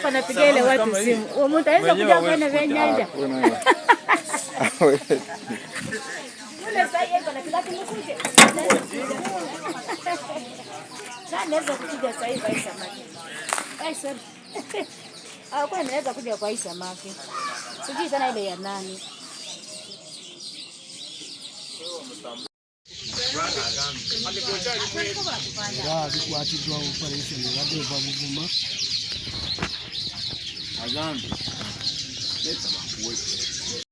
Pana piga ile watu simu. Mtu anaweza kuja kwenye obwennyanja. Yule sasa yeye anapiga kimkuje. Sasa anaweza kuja sasa hivi kwa samaki. Sorry. Kwa anaweza kuja kwa samaki. Sijui sana ile ya nani. Ekwatiddwa Poliisi ne Buvuma. Agambi